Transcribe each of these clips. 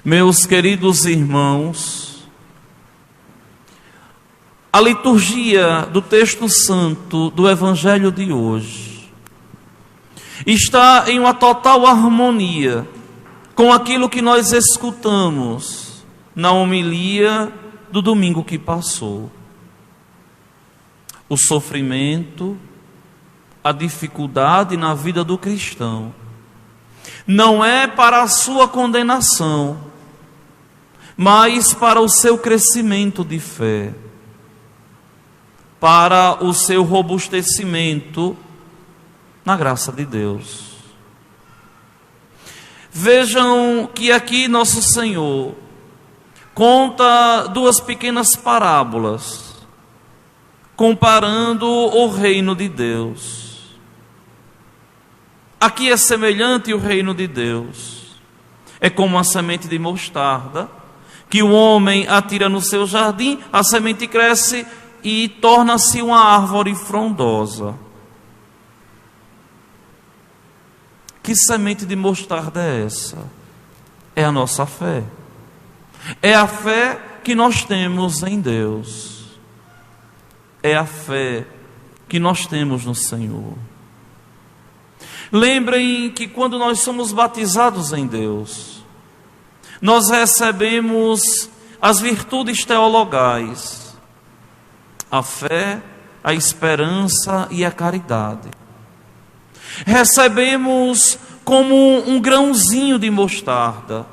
Meus queridos irmãos, a liturgia do texto santo do Evangelho de hoje está em uma total harmonia com aquilo que nós escutamos na homilia do domingo que passou. O sofrimento, a dificuldade na vida do cristão não é para a sua condenação, mas para o seu crescimento de fé, para o seu robustecimento na graça de Deus. Vejam que aqui nosso Senhor conta duas pequenas parábolas, comparando o reino de Deus. Aqui é semelhante o reino de Deus. É como a semente de mostarda, que o homem atira no seu jardim, a semente cresce e torna-se uma árvore frondosa. Que semente de mostarda é essa? É a nossa fé. É a fé que nós temos em Deus. É a fé que nós temos no Senhor. Lembrem que quando nós somos batizados em Deus, nós recebemos as virtudes teologais: a fé, a esperança e a caridade. Recebemos como um grãozinho de mostarda.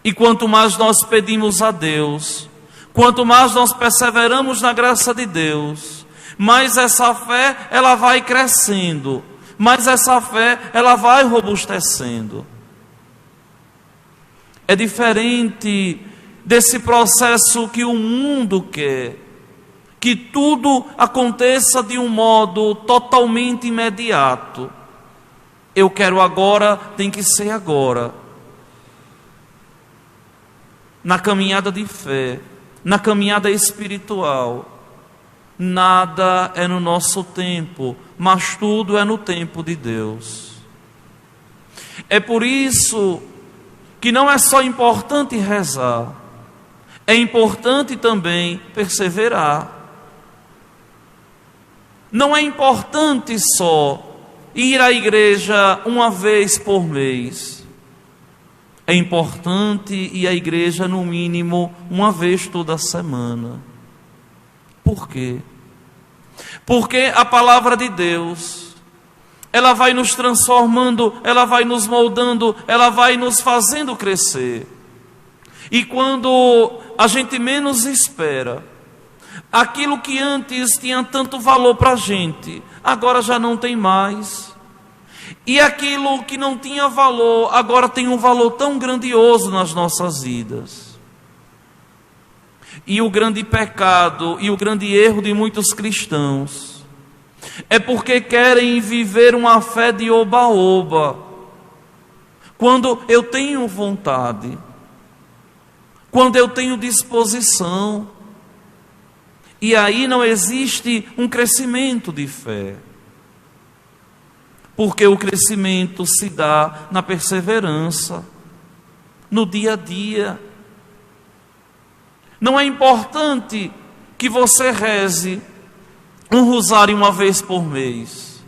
E quanto mais nós pedimos a Deus, quanto mais nós perseveramos na graça de Deus, mais essa fé ela vai crescendo, mais essa fé ela vai robustecendo. É diferente desse processo que o mundo quer, que tudo aconteça de um modo totalmente imediato. Eu quero agora, tem que ser agora. Na caminhada de fé, na caminhada espiritual, nada é no nosso tempo, mas tudo é no tempo de Deus. É por isso que não é só importante rezar, é importante também perseverar. Não é importante só ir à igreja uma vez por mês. É importante ir à igreja no mínimo uma vez toda semana. Por quê? Porque a palavra de Deus, ela vai nos transformando, ela vai nos moldando, ela vai nos fazendo crescer. E quando a gente menos espera, aquilo que antes tinha tanto valor para a gente, agora já não tem mais. E aquilo que não tinha valor, agora tem um valor tão grandioso nas nossas vidas. E o grande pecado e o grande erro de muitos cristãos é porque querem viver uma fé de oba-oba, quando eu tenho vontade, quando eu tenho disposição, e aí não existe um crescimento de fé, porque o crescimento se dá na perseverança, no dia a dia. Não é importante que você reze um rosário uma vez por mês.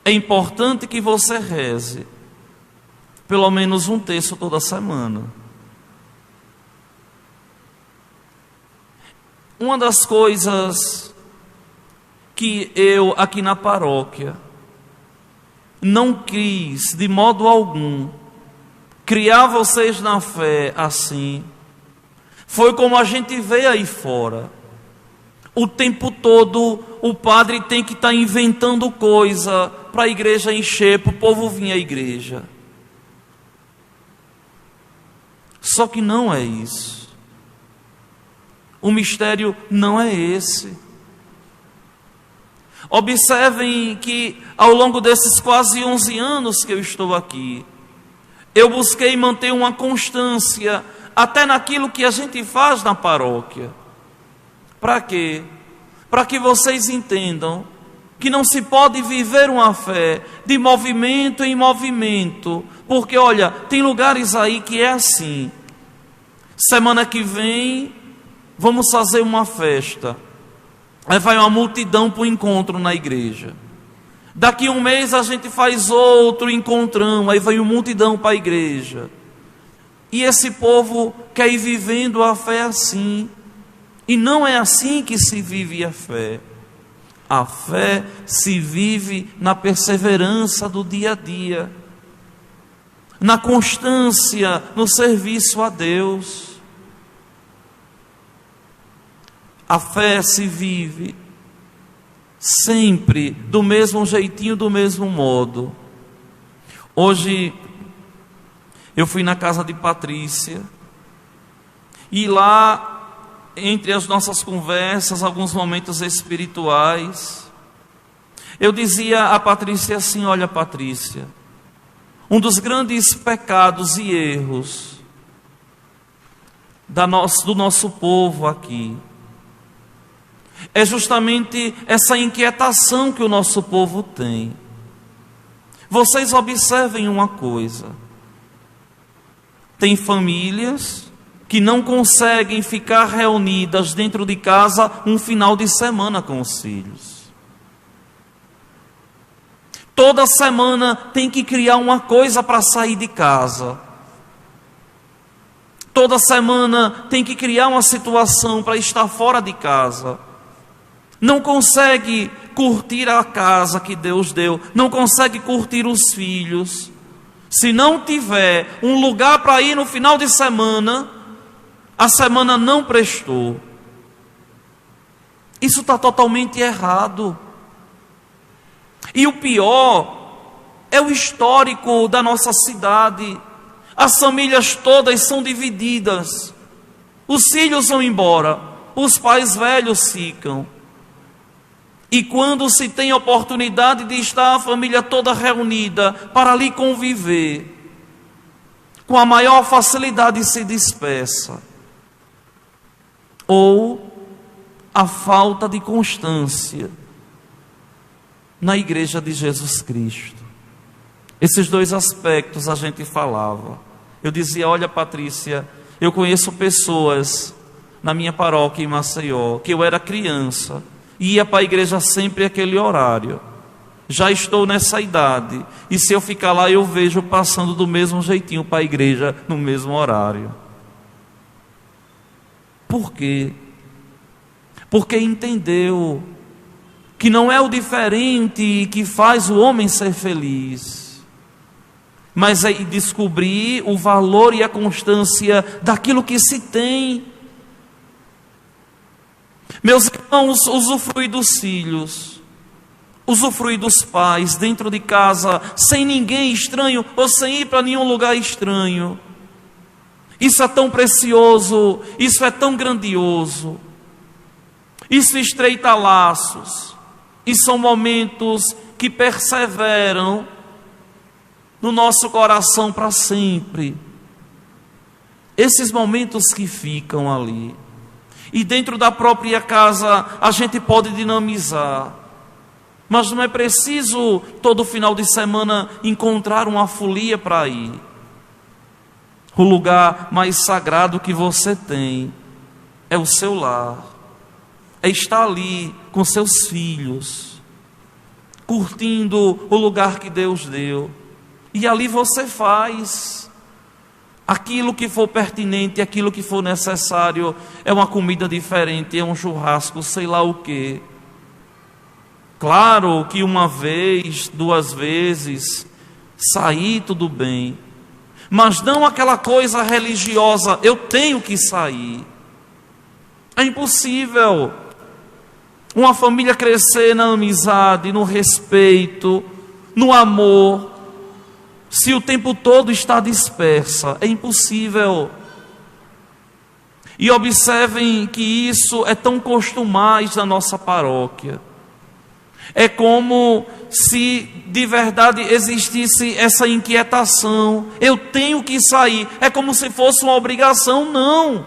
É importante que você reze pelo menos um terço toda semana. Uma das coisas que eu aqui na paróquia não quis de modo algum criar vocês na fé assim, foi como a gente vê aí fora. O tempo todo o padre tem que estar inventando coisa para a igreja encher, para o povo vir à igreja. Só que não é isso. O mistério não é esse. Observem que ao longo desses quase 11 anos que eu estou aqui, eu busquei manter uma constância até naquilo que a gente faz na paróquia. Para quê? Para que vocês entendam que não se pode viver uma fé de movimento em movimento, Porque olha, tem lugares aí que é assim: semana que vem vamos fazer uma festa, aí vai uma multidão para o encontro na igreja. Daqui um mês a gente faz outro encontrão, aí vai uma multidão para a igreja. E esse povo quer ir vivendo a fé assim. E não é assim que se vive a fé. A fé se vive na perseverança do dia a dia, na constância no serviço a Deus. A fé se vive sempre do mesmo jeitinho, do mesmo modo. Hoje eu fui na casa de Patrícia e lá, entre as nossas conversas, alguns momentos espirituais, eu dizia a Patrícia assim: olha, Patrícia, um dos grandes pecados e erros do nosso povo aqui é justamente essa inquietação que o nosso povo tem. Vocês observem uma coisa: tem famílias que não conseguem ficar reunidas dentro de casa um final de semana com os filhos. Toda semana tem que criar uma coisa para sair de casa. Toda semana tem que criar uma situação para estar fora de casa. Não consegue curtir a casa que Deus deu, não consegue curtir os filhos. Se não tiver um lugar para ir no final de semana, a semana não prestou. Isso está totalmente errado. E o pior é o histórico da nossa cidade. As famílias todas são divididas. Os filhos vão embora, os pais velhos ficam. E quando se tem a oportunidade de estar a família toda reunida para ali conviver, com a maior facilidade se dispersa. Ou a falta de constância na igreja de Jesus Cristo. Esses dois aspectos a gente falava. Eu dizia: olha, Patrícia, eu conheço pessoas na minha paróquia em Maceió, que eu era criança, ia para a igreja sempre aquele horário. Já estou nessa idade, e se eu ficar lá eu vejo passando do mesmo jeitinho para a igreja no mesmo horário. Por quê? Porque entendeu que não é o diferente que faz o homem ser feliz, mas é descobrir o valor e a constância daquilo que se tem. Meus irmãos, usufruir dos filhos, usufruir dos pais dentro de casa, sem ninguém estranho ou sem ir para nenhum lugar estranho. Isso é tão precioso, isso é tão grandioso. Isso estreita laços, e são momentos que perseveram no nosso coração para sempre. Esses momentos que ficam ali. E dentro da própria casa a gente pode dinamizar. Mas não é preciso todo final de semana encontrar uma folia para ir. O lugar mais sagrado que você tem é o seu lar. É estar ali com seus filhos, curtindo o lugar que Deus deu. E ali você faz aquilo que for pertinente, aquilo que for necessário. É uma comida diferente, é um churrasco, sei lá o quê. Claro que uma vez, 2 vezes, sair tudo bem. Mas não aquela coisa religiosa, eu tenho que sair. É impossível uma família crescer na amizade, no respeito, no amor, se o tempo todo está dispersa. É impossível. E observem que isso é tão costumais na nossa paróquia. É como se de verdade existisse essa inquietação. Eu tenho que sair. É como se fosse uma obrigação. Não.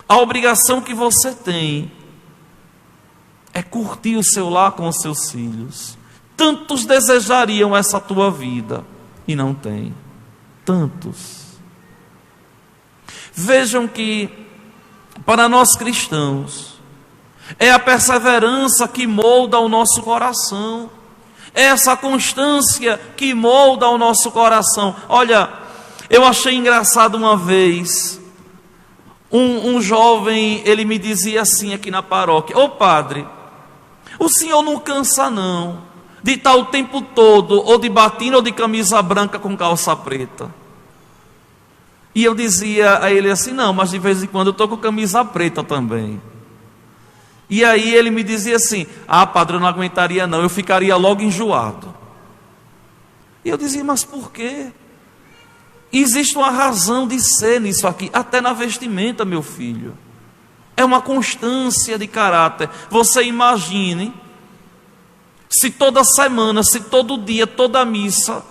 A obrigação que você tem é curtir o seu lar com os seus filhos. Tantos desejariam essa tua vida. e não tem. Tantos. Vejam que, para nós cristãos, é a perseverança que molda o nosso coração, é essa constância que molda o nosso coração. Olha, eu achei engraçado uma vez, um jovem, ele me dizia assim aqui na paróquia: ô padre, o senhor não cansa não, de estar o tempo todo, ou de batina ou de camisa branca com calça preta? E eu dizia a ele assim: não, mas de vez em quando eu estou com camisa preta também. E aí ele me dizia assim: ah padre, eu não aguentaria não, eu ficaria logo enjoado. E eu dizia: mas por quê? Existe uma razão de ser nisso aqui, até na vestimenta, meu filho. É uma constância de caráter. Você imagine, se toda semana, se todo dia, toda missa,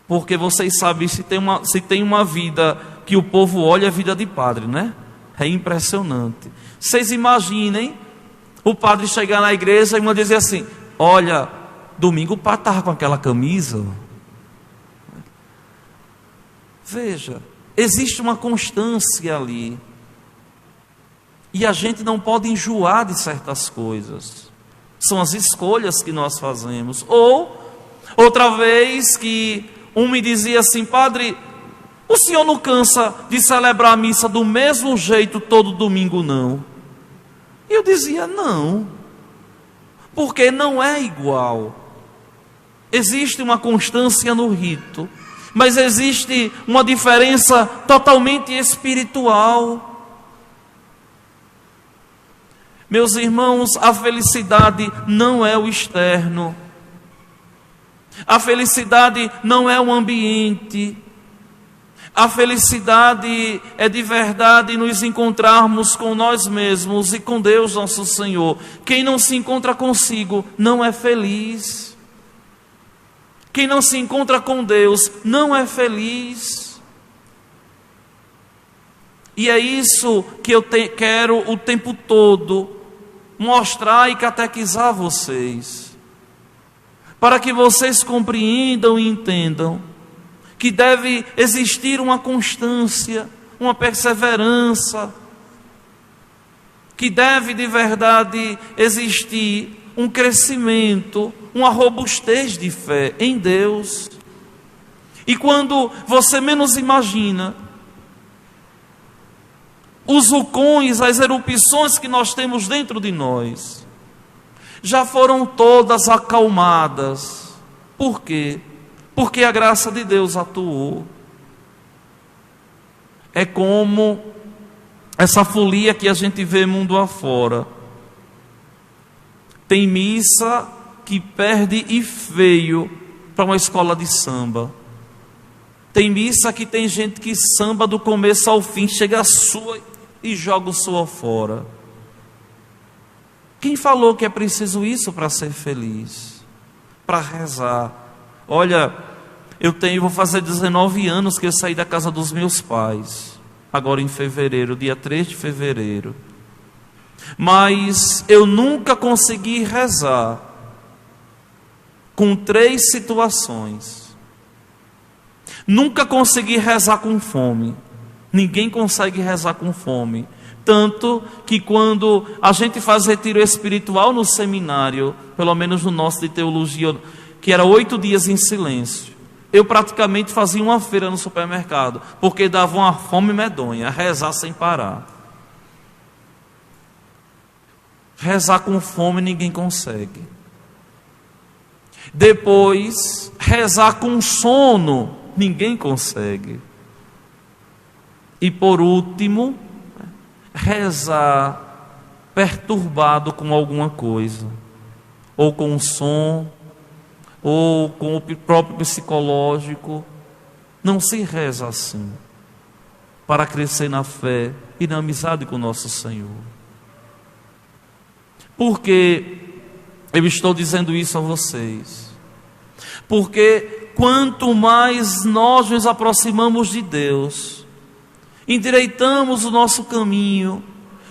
porque vocês sabem, se tem uma vida que o povo olha, é a vida de padre, né? É impressionante. Vocês imaginem o padre chegar na igreja e uma dizer assim: olha, domingo o padre estava com aquela camisa. Veja, existe uma constância ali. E a gente não pode enjoar de certas coisas. São as escolhas que nós fazemos. Ou, outra vez que um me dizia assim: padre, o senhor não cansa de celebrar a missa do mesmo jeito todo domingo, não? E eu dizia: não, porque não é igual. Existe uma constância no rito, mas existe uma diferença totalmente espiritual. Meus irmãos, a felicidade não é o externo, a felicidade não é o ambiente, a felicidade é de verdade nos encontrarmos com nós mesmos e com Deus nosso Senhor. Quem não se encontra consigo não é feliz. Quem não se encontra com Deus não é feliz. E é isso que eu quero o tempo todo mostrar e catequizar vocês, para que vocês compreendam e entendam que deve existir uma constância, uma perseverança, que deve de verdade existir um crescimento, uma robustez de fé em Deus. E quando você menos imagina, os vulcões, as erupções que nós temos dentro de nós, já foram todas acalmadas. Por quê? Porque a graça de Deus atuou. É como essa folia que a gente vê mundo afora. Tem missa que perde e feio para uma escola de samba. Tem missa que tem gente que samba do começo ao fim, chega a sua e joga o suor fora. Quem falou que é preciso isso para ser feliz? Para rezar. Olha, vou fazer 19 anos que eu saí da casa dos meus pais, agora em fevereiro, dia 3 de fevereiro. Mas eu nunca consegui rezar com 3 situações. Nunca consegui rezar com fome. Ninguém consegue rezar com fome. Tanto que quando a gente faz retiro espiritual no seminário, pelo menos no nosso de teologia, que era 8 dias em silêncio, eu praticamente fazia uma feira no supermercado, porque dava uma fome medonha, rezar sem parar. Rezar com fome ninguém consegue. Depois, rezar com sono ninguém consegue. E por último, rezar perturbado com alguma coisa, ou com um som, ou com o próprio psicológico. Não se reza assim, para crescer na fé e na amizade com nosso Senhor. Por que eu estou dizendo isso a vocês? Porque quanto mais nós nos aproximamos de Deus, endireitamos o nosso caminho,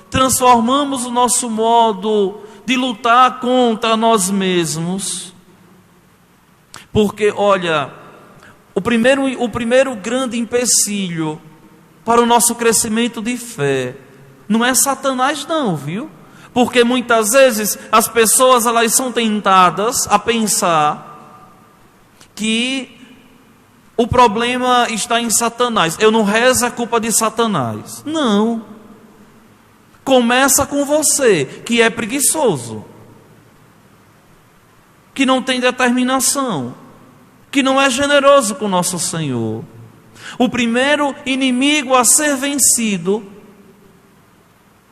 transformamos o nosso modo de lutar contra nós mesmos. Porque, olha, O primeiro grande empecilho para o nosso crescimento de fé não é Satanás não, viu? Porque muitas vezes as pessoas elas são tentadas a pensar que o problema está em Satanás. Eu não rezo, é culpa de Satanás. Não. Começa com você, que é preguiçoso, que não tem determinação, que não é generoso com nosso Senhor. O primeiro inimigo a ser vencido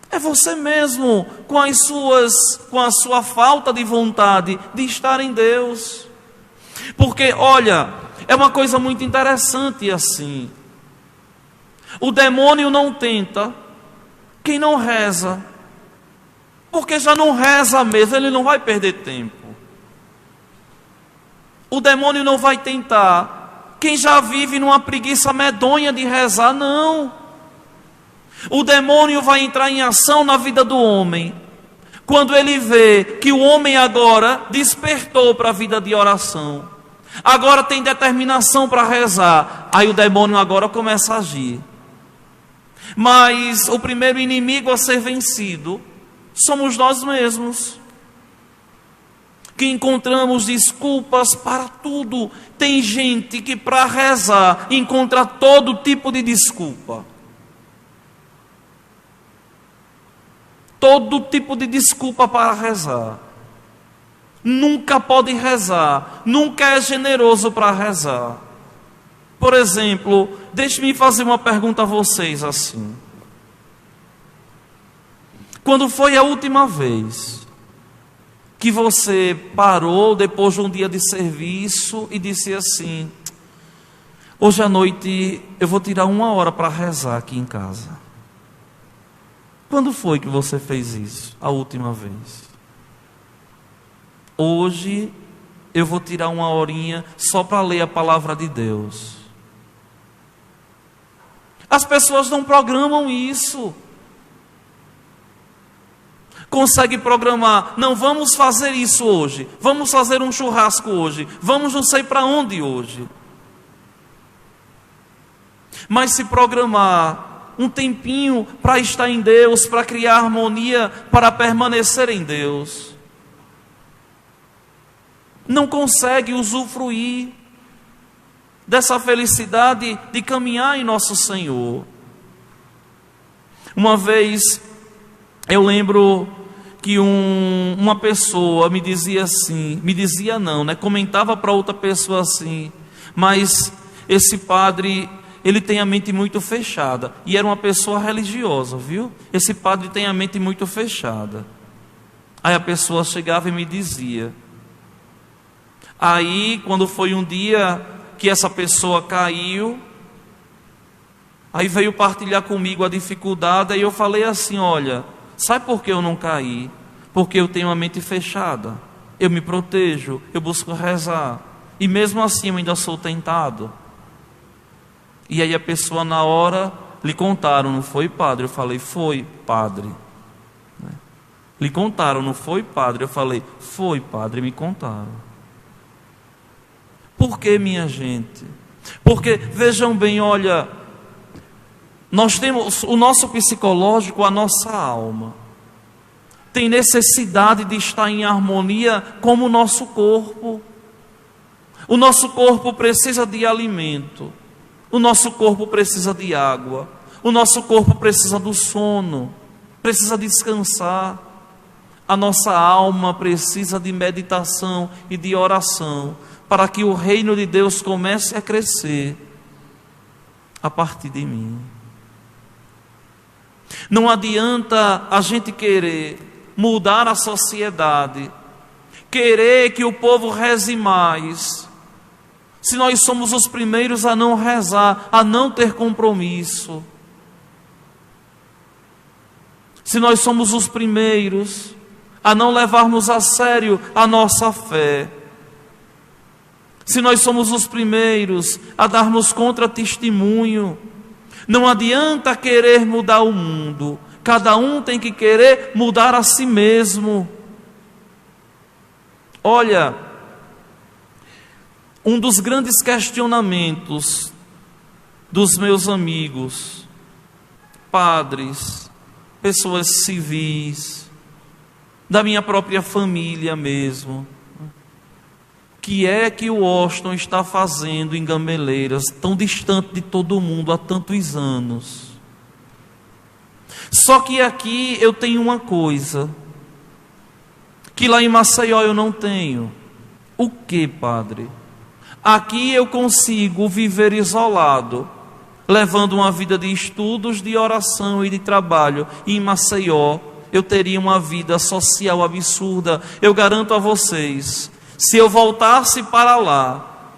é você mesmo, com a sua falta de vontade de estar em Deus. Porque, olha, é uma coisa muito interessante assim. O demônio não tenta quem não reza, porque já não reza mesmo, ele não vai perder tempo. O demônio não vai tentar quem já vive numa preguiça medonha de rezar, não. O demônio vai entrar em ação na vida do homem quando ele vê que o homem agora despertou para a vida de oração, agora tem determinação para rezar, aí o demônio agora começa a agir. Mas o primeiro inimigo a ser vencido somos nós mesmos, que encontramos desculpas para tudo. Tem gente que para rezar encontra todo tipo de desculpa. Todo tipo de desculpa para rezar. Nunca pode rezar, nunca é generoso para rezar. Por exemplo, deixe-me fazer uma pergunta a vocês assim. Quando foi a última vez que você parou depois de um dia de serviço e disse assim: hoje à noite eu vou tirar 1 hora para rezar aqui em casa? Quando foi que você fez isso a última vez? Hoje eu vou tirar 1 horinha só para ler a palavra de Deus. As pessoas não programam isso. Consegue programar, não vamos fazer isso hoje, vamos fazer um churrasco hoje, vamos não sei para onde hoje. Mas se programar um tempinho para estar em Deus, para criar harmonia, para permanecer em Deus, não consegue usufruir dessa felicidade de caminhar em nosso Senhor. Uma vez eu lembro que uma pessoa me dizia assim, comentava para outra pessoa assim: mas esse padre, ele tem a mente muito fechada. E era uma pessoa religiosa, viu? Esse padre tem a mente muito fechada. Aí a pessoa chegava e me dizia. Aí, quando foi um dia que essa pessoa caiu, aí veio partilhar comigo a dificuldade, aí eu falei assim: olha, sabe por que eu não caí? Porque eu tenho a mente fechada, eu me protejo, eu busco rezar, e mesmo assim eu ainda sou tentado. E aí a pessoa na hora, lhe contaram, não foi, padre? Eu falei: foi, padre. Lhe contaram, não foi, padre? Eu falei: foi, padre, me contaram. Por que, minha gente? Porque, vejam bem, olha, nós temos o nosso psicológico, a nossa alma tem necessidade de estar em harmonia como o nosso corpo. O nosso corpo precisa de alimento, o nosso corpo precisa de água, o nosso corpo precisa do sono, precisa descansar. A nossa alma precisa de meditação e de oração, para que o reino de Deus comece a crescer a partir de mim. Não adianta a gente querer mudar a sociedade, querer que o povo reze mais, se nós somos os primeiros a não rezar, a não ter compromisso. Se nós somos os primeiros a não levarmos a sério a nossa fé. Se nós somos os primeiros a darmos contra-testemunho. Não adianta querer mudar o mundo. Cada um tem que querer mudar a si mesmo. Olha, Um dos grandes questionamentos dos meus amigos, padres, pessoas civis, da minha própria família mesmo, que é que o Washington está fazendo em Gameleiras, tão distante de todo mundo há tantos anos? Só que aqui eu tenho uma coisa, que lá em Maceió eu não tenho. O que, padre? Aqui eu consigo viver isolado, levando uma vida de estudos, de oração e de trabalho. E em Maceió eu teria uma vida social absurda. Eu garanto a vocês, se eu voltasse para lá,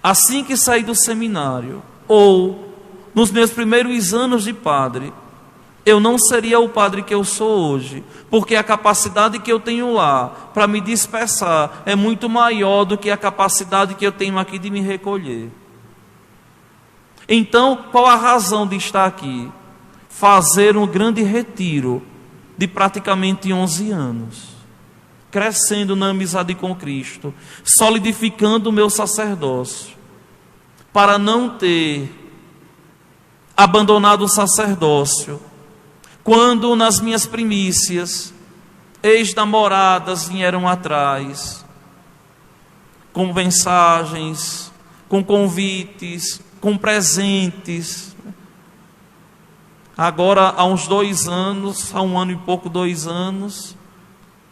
assim que sair do seminário, ou nos meus primeiros anos de padre, eu não seria o padre que eu sou hoje, porque a capacidade que eu tenho lá para me dispersar é muito maior do que a capacidade que eu tenho aqui de me recolher. Então, qual a razão de estar aqui? Fazer um grande retiro de praticamente 11 anos. Crescendo na amizade com Cristo, solidificando o meu sacerdócio, para não ter abandonado o sacerdócio, quando nas minhas primícias, ex-namoradas vieram atrás, com mensagens, com convites, com presentes. Agora, há uns 2 anos, há 1 ano e pouco, 2 anos,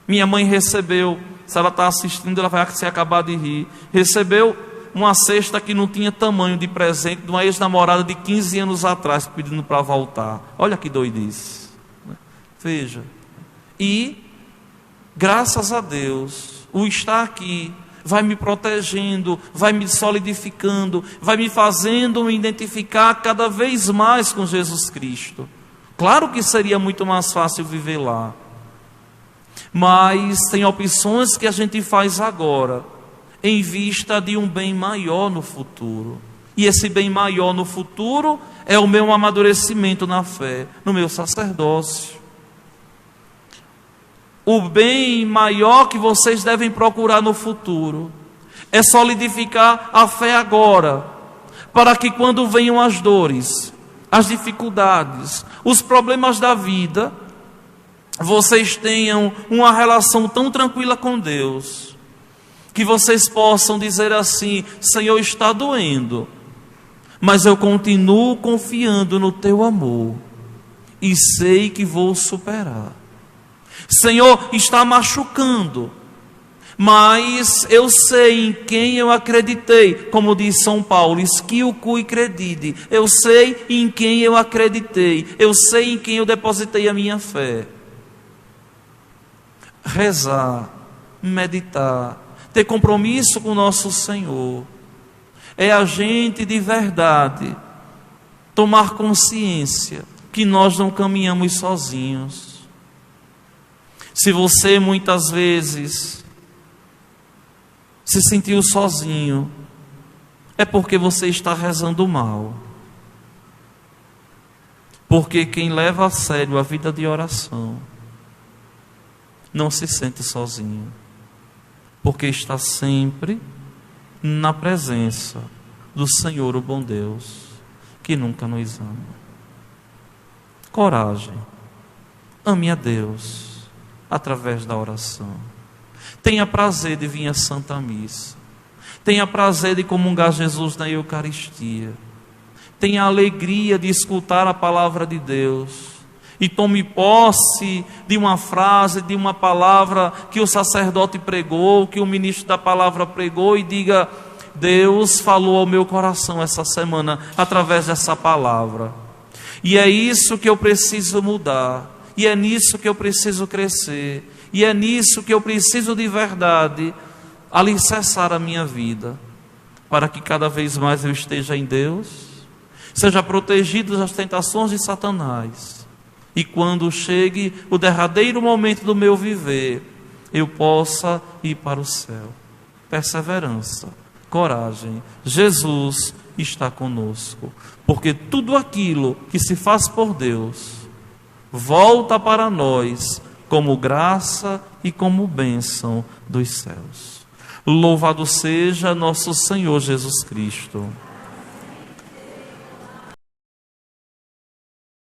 minha mãe recebeu, se ela está assistindo, ela vai se acabar de rir, recebeu uma cesta que não tinha tamanho de presente de uma ex-namorada de 15 anos atrás, pedindo para voltar. Olha que doidice. Veja. E, graças a Deus, o estar aqui vai me protegendo, vai me solidificando, vai me fazendo me identificar cada vez mais com Jesus Cristo. Claro que seria muito mais fácil viver lá, mas tem opções que a gente faz agora, em vista de um bem maior no futuro. E esse bem maior no futuro é o meu amadurecimento na fé, no meu sacerdócio. O bem maior que vocês devem procurar no futuro é solidificar a fé agora, para que quando venham as dores, as dificuldades, os problemas da vida, vocês tenham uma relação tão tranquila com Deus, que vocês possam dizer assim: Senhor, está doendo, mas eu continuo confiando no teu amor e sei que vou superar. Senhor, está machucando, mas eu sei em quem eu acreditei, como diz São Paulo, esquio cui credide. Eu sei em quem eu acreditei, eu sei em quem eu depositei a minha fé. Rezar, meditar, ter compromisso com o nosso Senhor, é a gente de verdade tomar consciência que nós não caminhamos sozinhos. Se você muitas vezes se sentiu sozinho, é porque você está rezando mal. Porque quem leva a sério a vida de oração não se sente sozinho, porque está sempre na presença do Senhor, o bom Deus, que nunca nos ama. Coragem, ame a Deus através da oração. Tenha prazer de vir à Santa Missa. Tenha prazer de comungar Jesus na Eucaristia. Tenha alegria de escutar a palavra de Deus. E tome posse de uma frase, de uma palavra que o sacerdote pregou, que o ministro da palavra pregou, e diga: Deus falou ao meu coração essa semana através dessa palavra. E é isso que eu preciso mudar. E é nisso que eu preciso crescer. E é nisso que eu preciso de verdade alicerçar a minha vida, para que cada vez mais eu esteja em Deus, seja protegido das tentações de Satanás, e quando chegue o derradeiro momento do meu viver, eu possa ir para o céu. Perseverança, coragem, Jesus está conosco, porque tudo aquilo que se faz por Deus volta para nós como graça e como bênção dos céus. Louvado seja nosso Senhor Jesus Cristo.